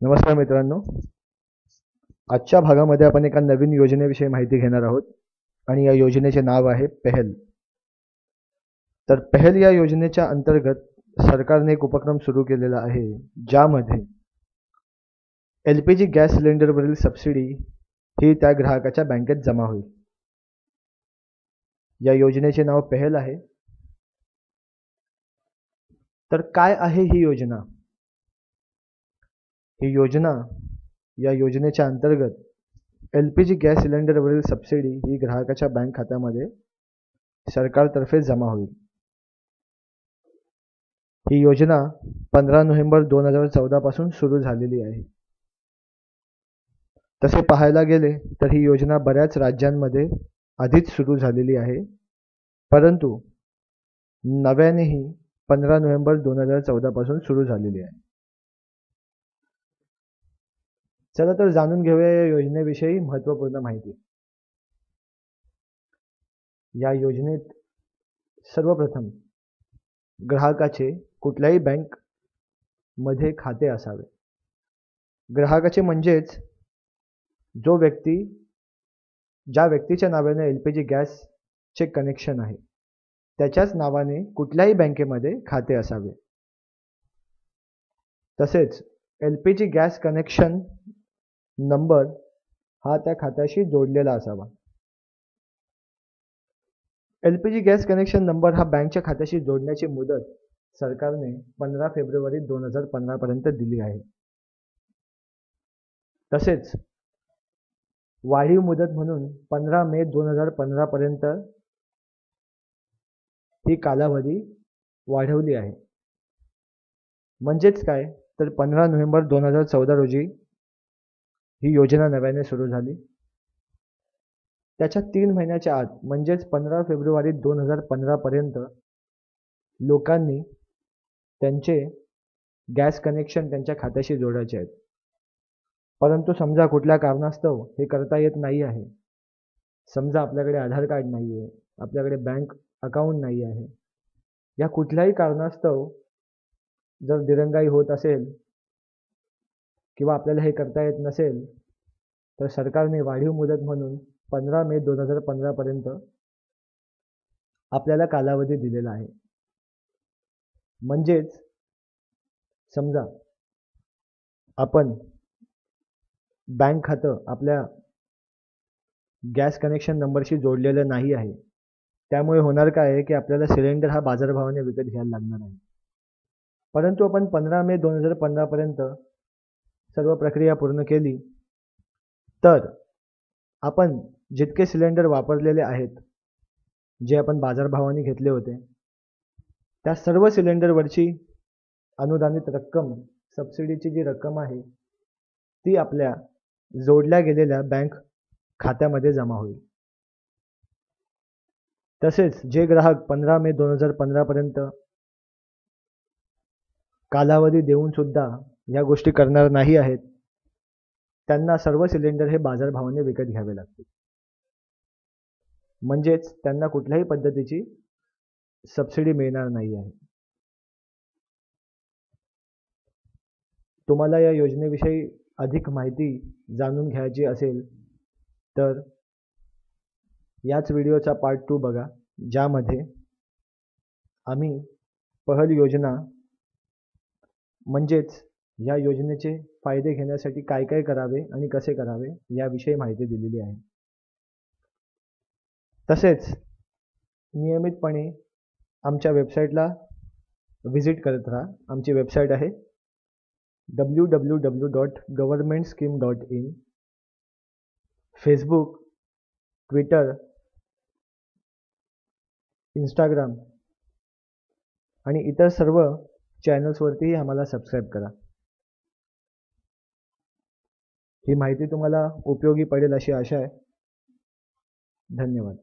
नमस्कार मित्रांनो. आजच्या भागामध्ये आपण एका नवीन योजनेविषयी माहिती घेणार आहोत आणि या योजनेचे नाव आहे पहल. तर पहल या योजनेच्या अंतर्गत सरकारने एक उपक्रम सुरू केलेला आहे, ज्यामध्ये LPG गॅस सिलेंडरवरील सबसिडी ही त्या ग्राहकाच्या बँकेत जमा होईल. या योजनेचे नाव पहल आहे. तर काय आहे ही योजना? या योजनेच्या अंतर्गत LPG गॅस सिलेंडरवरील सबसिडी ही ग्राहकाच्या बँक खात्यामध्ये सरकारतर्फे जमा होईल. ही योजना 15 नोव्हेंबर 2014 पासून सुरू झालेली आहे. तसे पाहायला गेले तर ही योजना बऱ्याच राज्यांमध्ये आधीच सुरू झालेली आहे, परंतु नव्याने ही 15 नोव्हेंबर 2014 पासून सुरू झालेली आहे. चला तर जाणून घेऊया या योजनेविषयी महत्त्वपूर्ण माहिती. या योजनेत सर्वप्रथम ग्राहकाचे कुठल्याही बँक मध्ये खाते असावे. ग्राहकाचे म्हणजेच ज्या व्यक्तीच्या नावाने LPG गॅसचे कनेक्शन आहे त्याच्याच नावाने कुठल्याही बँकेमध्ये खाते असावे. तसेच LPG गॅस कनेक्शन नंबर हा त्या खात्याशी जोडलेला असावा. LPG गॅस कनेक्शन नंबर हा बँकच्या खात्याशी जोडण्याची मुदत सरकारने 15 फेब्रुवारी 2015 पर्यंत दिली आहे. तसेच वाढीव मुदत म्हणून 15 मे 2015 पर्यंत ही कालावधी वाढवली आहे. म्हणजेच काय तर 15 नोव्हेंबर 2014 रोजी ही योजना नव्याने सुरू झाली. त्याच्या 3 महिन्याच्या आत म्हणजेच 15 फेब्रुवारी 2015 पर्यंत लोकांनी त्यांचे गॅस कनेक्शन त्यांच्या खात्याशी जोडायचे आहेत. परंतु समजा कुठल्या कारणास्तव हे करता येत नाही आहे, समजा आपल्याकडे आधार कार्ड नाही आहे, आपल्याकडे बँक अकाउंट नाही आहे, या कुठल्याही कारणास्तव जर दिरंगाई होत असेल किंवा आपल्याला हे करता येत नसेल तर सरकारने वाढीव मुदत म्हणून 15 मे 2015 पर्यंत आपल्याला कालावधी दिलेला आहे. म्हणजेच समजा आपण बँक खातं आपल्या गॅस कनेक्शन नंबरशी जोडलेलं नाही आहे, त्यामुळे होणार काय आहे की आपल्याला सिलेंडर हा बाजारभावाने विकत घ्यायला लागणार आहे. परंतु आपण 15 मे 2015 पर्यंत सर्व प्रक्रिया पूर्ण केली तर आपण जितके सिलेंडर वापरलेले आहेत, जे आपण बाजारभावाने घेतले होते, त्या सर्व सिलेंडरवरची अनुदानित रक्कम, सबसिडीची जी रक्कम आहे ती आपल्या जोडल्या गेलेल्या बँक खात्यामध्ये जमा होईल. तसेच जे ग्राहक 15 मे 2015 पर्यंत कालावधी देऊन सुद्धा या गोष्टी करणार नाही आहेत, त्यांना सर्व सिलेंडर हे बाजारभावाने विकत घ्यावे लागतील. म्हणजेच त्यांना कुठल्याही पद्धतीची सबसिडी मिळणार नाही आहे. तुम्हाला या योजनेविषयी अधिक माहिती जाणून घ्यायची असेल तर याच व्हिडिओचा पार्ट 2 बघा, ज्यामध्ये आम्ही पहल योजना म्हणजेच या योजनेचे फायदे घेण्यासाठी काय काय करावे आणि कसे करावे याविषयी माहिती दिलेली आहे. तसेच नियमितपणे आमच्या वेबसाईटला व्हिजिट करत राहा. आमची वेबसाईट आहे www.governmentscheme.in. फेसबुक, ट्विटर, इंस्टाग्राम आणि इतर सर्व चॅनल्सवरतीही आम्हाला सबस्क्राईब करा. ही माहिती तुम्हाला उपयोगी पडेल अशी आशा आहे. धन्यवाद.